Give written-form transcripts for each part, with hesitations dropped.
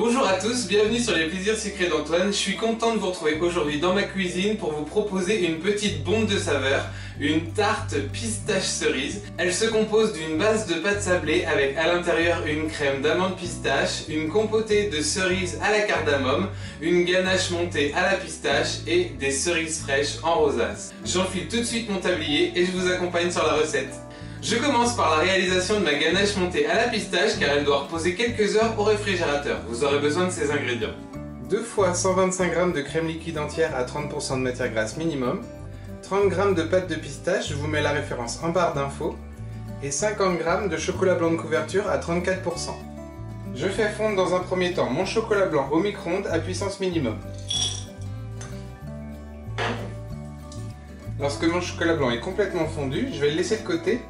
Bonjour à tous, bienvenue sur les plaisirs sucrés d'Antoine. Je suis content de vous retrouver aujourd'hui dans ma cuisine pour vous proposer une petite bombe de saveurs, une tarte pistache cerise. Elle se compose d'une base de pâte sablée avec à l'intérieur une crème d'amande pistache, une compotée de cerises à la cardamome, une ganache montée à la pistache et des cerises fraîches en rosace. J'enfile tout de suite mon tablier et je vous accompagne sur la recette. Je commence par la réalisation de ma ganache montée à la pistache car elle doit reposer quelques heures au réfrigérateur. Vous aurez besoin de ces ingrédients. 2 fois 125 g de crème liquide entière à 30% de matière grasse minimum, 30 g de pâte de pistache, je vous mets la référence en barre d'infos, et 50 g de chocolat blanc de couverture à 34%. Je fais fondre dans un premier temps mon chocolat blanc au micro-ondes à puissance minimum. Lorsque mon chocolat blanc est complètement fondu, je vais le laisser de côté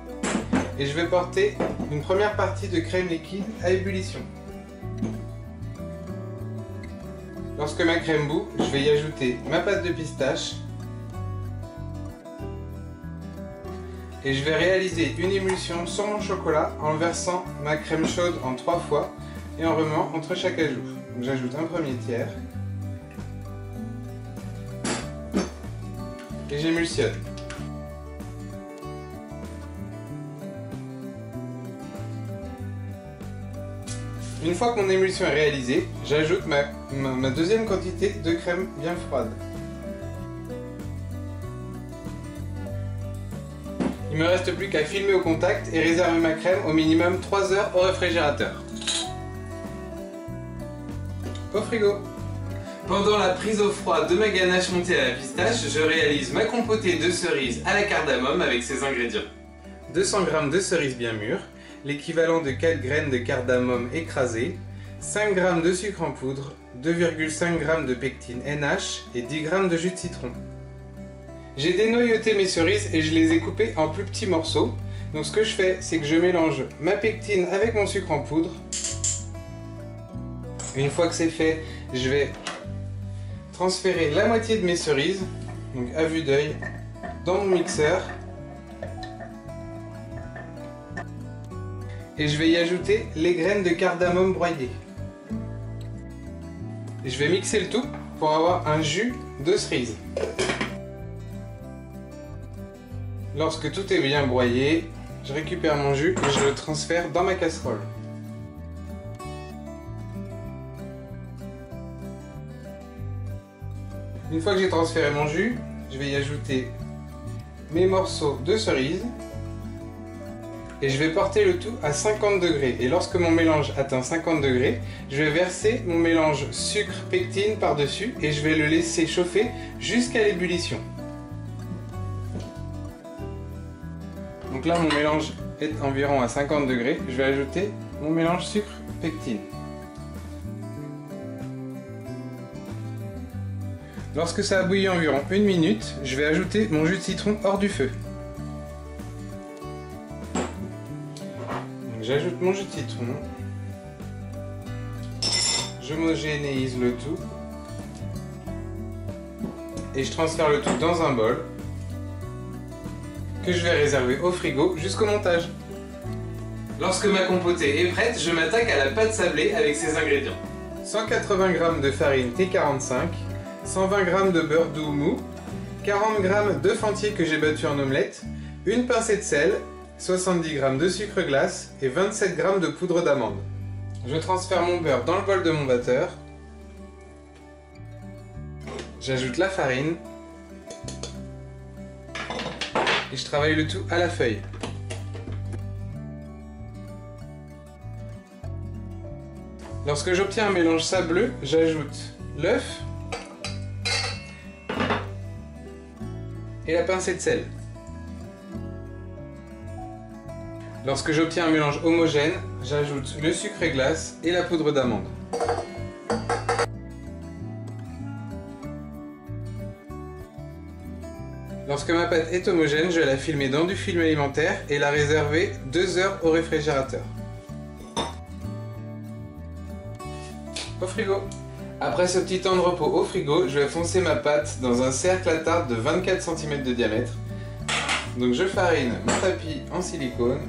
et je vais porter une première partie de crème liquide à ébullition. Lorsque ma crème bout, je vais y ajouter ma pâte de pistache et je vais réaliser une émulsion sur mon chocolat en versant ma crème chaude en 3 fois et en remuant entre chaque ajout. J'ajoute un premier tiers et j'émulsionne. Une fois que mon émulsion est réalisée, j'ajoute ma deuxième quantité de crème bien froide. Il ne me reste plus qu'à filmer au contact et réserver ma crème au minimum 3 heures au réfrigérateur. Au frigo. Pendant la prise au froid de ma ganache montée à la pistache, je réalise ma compotée de cerises à la cardamome avec ses ingrédients. 200 g de cerises bien mûres, l'équivalent de 4 graines de cardamome écrasées, 5 g de sucre en poudre, 2,5 g de pectine NH et 10 g de jus de citron. J'ai dénoyauté mes cerises et je les ai coupées en plus petits morceaux. Donc ce que je fais, c'est que je mélange ma pectine avec mon sucre en poudre. Une fois que c'est fait, je vais transférer la moitié de mes cerises, donc à vue d'œil, dans mon mixeur. Et je vais y ajouter les graines de cardamome broyées. Et je vais mixer le tout pour avoir un jus de cerise. Lorsque tout est bien broyé, je récupère mon jus et je le transfère dans ma casserole. Une fois que j'ai transféré mon jus, je vais y ajouter mes morceaux de cerise. Et je vais porter le tout à 50 degrés. Et lorsque mon mélange atteint 50 degrés, je vais verser mon mélange sucre-pectine par-dessus et je vais le laisser chauffer jusqu'à l'ébullition. Donc là, mon mélange est environ à 50 degrés. Je vais ajouter mon mélange sucre-pectine. Lorsque ça a bouilli environ 1 minute, je vais ajouter mon jus de citron hors du feu. J'ajoute mon jus de citron, j'homogénéise le tout et je transfère le tout dans un bol que je vais réserver au frigo jusqu'au montage. Lorsque ma compotée est prête, je m'attaque à la pâte sablée avec ses ingrédients. 180 g de farine T45, 120 g de beurre doux mou, 40 g d'œuf entier que j'ai battu en omelette, une pincée de sel, 70 g de sucre glace et 27 g de poudre d'amande. Je transfère mon beurre dans le bol de mon batteur. J'ajoute la farine. Et je travaille le tout à la feuille. Lorsque j'obtiens un mélange sableux, j'ajoute l'œuf et la pincée de sel. Lorsque j'obtiens un mélange homogène, j'ajoute le sucre glace et la poudre d'amande. Lorsque ma pâte est homogène, je vais la filmer dans du film alimentaire et la réserver 2 heures au réfrigérateur. Au frigo. Après ce petit temps de repos au frigo, je vais foncer ma pâte dans un cercle à tarte de 24 cm de diamètre. Donc je farine mon tapis en silicone.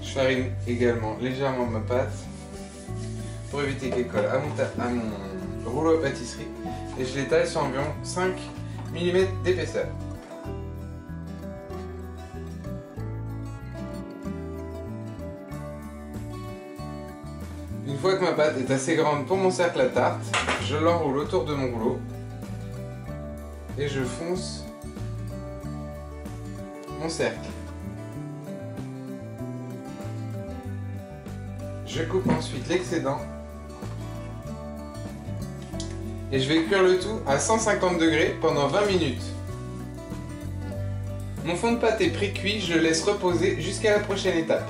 Je farine également légèrement ma pâte pour éviter qu'elle colle à mon rouleau à pâtisserie et je l'étale sur environ 5 mm d'épaisseur. Une fois que ma pâte est assez grande pour mon cercle à tarte, je l'enroule autour de mon rouleau et je fonce mon cercle. Je coupe ensuite l'excédent et je vais cuire le tout à 150 degrés pendant 20 minutes. Mon fond de pâte est pré-cuit, je le laisse reposer jusqu'à la prochaine étape.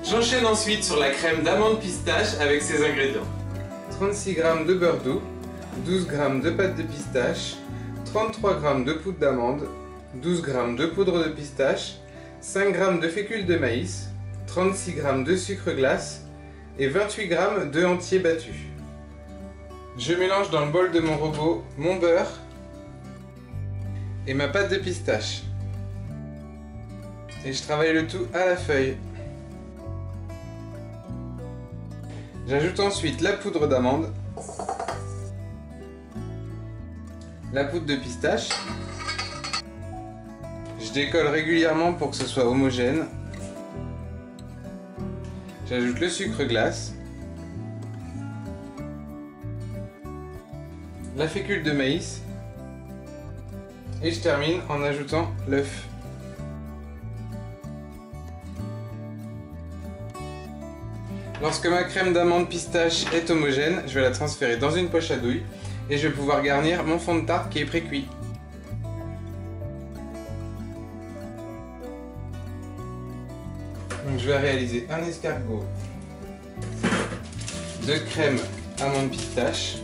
J'enchaîne ensuite sur la crème d'amande pistache avec ses ingrédients. 36 g de beurre doux, 12 g de pâte de pistache, 33 g de poudre d'amande, 12 g de poudre de pistache, 5 g de fécule de maïs, 36 g de sucre glace et 28 g d'œufs entiers battus. Je mélange dans le bol de mon robot mon beurre et ma pâte de pistache. Et je travaille le tout à la feuille. J'ajoute ensuite la poudre d'amande, la poudre de pistache. Je décolle régulièrement pour que ce soit homogène. J'ajoute le sucre glace, la fécule de maïs et je termine en ajoutant l'œuf. Lorsque ma crème d'amande pistache est homogène, je vais la transférer dans une poche à douille et je vais pouvoir garnir mon fond de tarte qui est pré-cuit. Donc je vais réaliser un escargot de crème amande pistache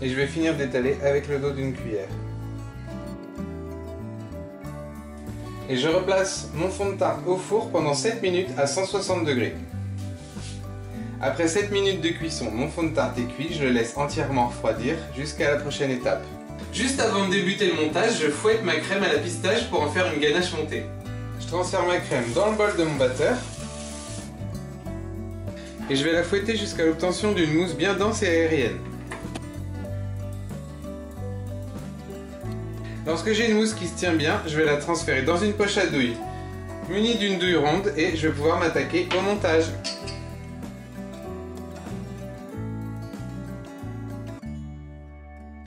et je vais finir d'étaler avec le dos d'une cuillère. Et je replace mon fond de tarte au four pendant 7 minutes à 160 degrés. Après 7 minutes de cuisson, mon fond de tarte est cuit, je le laisse entièrement refroidir jusqu'à la prochaine étape. Juste avant de débuter le montage, je fouette ma crème à la pistache pour en faire une ganache montée. Je transfère ma crème dans le bol de mon batteur et je vais la fouetter jusqu'à l'obtention d'une mousse bien dense et aérienne. Lorsque j'ai une mousse qui se tient bien, je vais la transférer dans une poche à douille, munie d'une douille ronde, et je vais pouvoir m'attaquer au montage.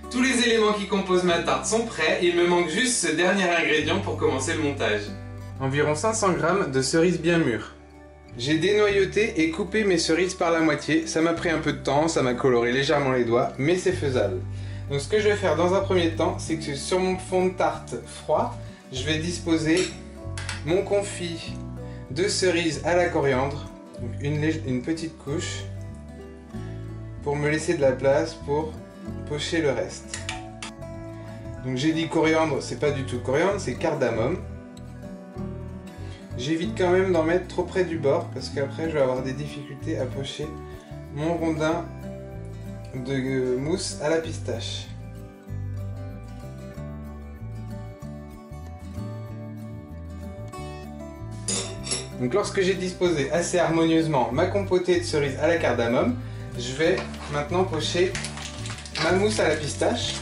Tous les éléments qui composent ma tarte sont prêts, il me manque juste ce dernier ingrédient pour commencer le montage. Environ 500 g de cerises bien mûres. J'ai dénoyauté et coupé mes cerises par la moitié, ça m'a pris un peu de temps, ça m'a coloré légèrement les doigts, mais c'est faisable. Donc ce que je vais faire dans un premier temps, c'est que sur mon fond de tarte froid, je vais disposer mon confit de cerises à la coriandre, donc une petite couche, pour me laisser de la place pour pocher le reste. Donc j'ai dit coriandre, c'est pas du tout coriandre, c'est cardamome. J'évite quand même d'en mettre trop près du bord, parce qu'après je vais avoir des difficultés à pocher mon rondin de mousse à la pistache. Donc lorsque j'ai disposé assez harmonieusement ma compotée de cerises à la cardamome, je vais maintenant pocher ma mousse à la pistache.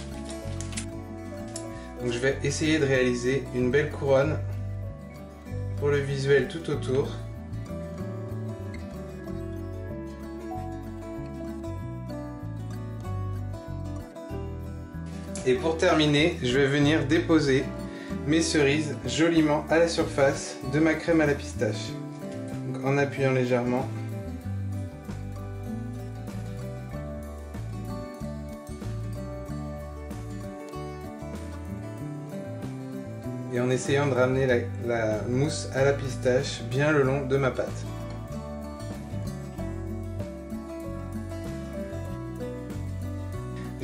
Donc je vais essayer de réaliser une belle couronne pour le visuel tout autour. Et pour terminer, je vais venir déposer mes cerises joliment à la surface de ma crème à la pistache. Donc, en appuyant légèrement. Et en essayant de ramener la mousse à la pistache bien le long de ma pâte.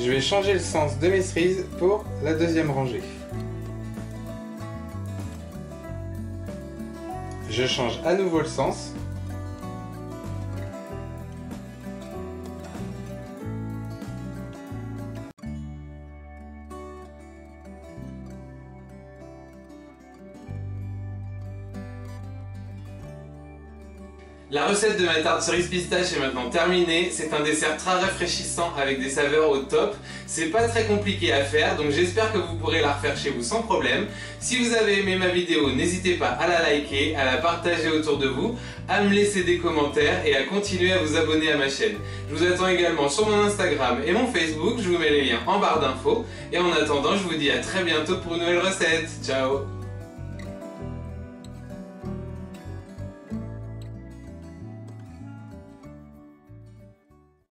Je vais changer le sens de mes cerises pour la deuxième rangée. Je change à nouveau le sens. La recette de ma tarte cerise pistache est maintenant terminée. C'est un dessert très rafraîchissant avec des saveurs au top. C'est pas très compliqué à faire, donc j'espère que vous pourrez la refaire chez vous sans problème. Si vous avez aimé ma vidéo, n'hésitez pas à la liker, à la partager autour de vous, à me laisser des commentaires et à continuer à vous abonner à ma chaîne. Je vous attends également sur mon Instagram et mon Facebook, je vous mets les liens en barre d'infos. Et en attendant, je vous dis à très bientôt pour une nouvelle recette. Ciao!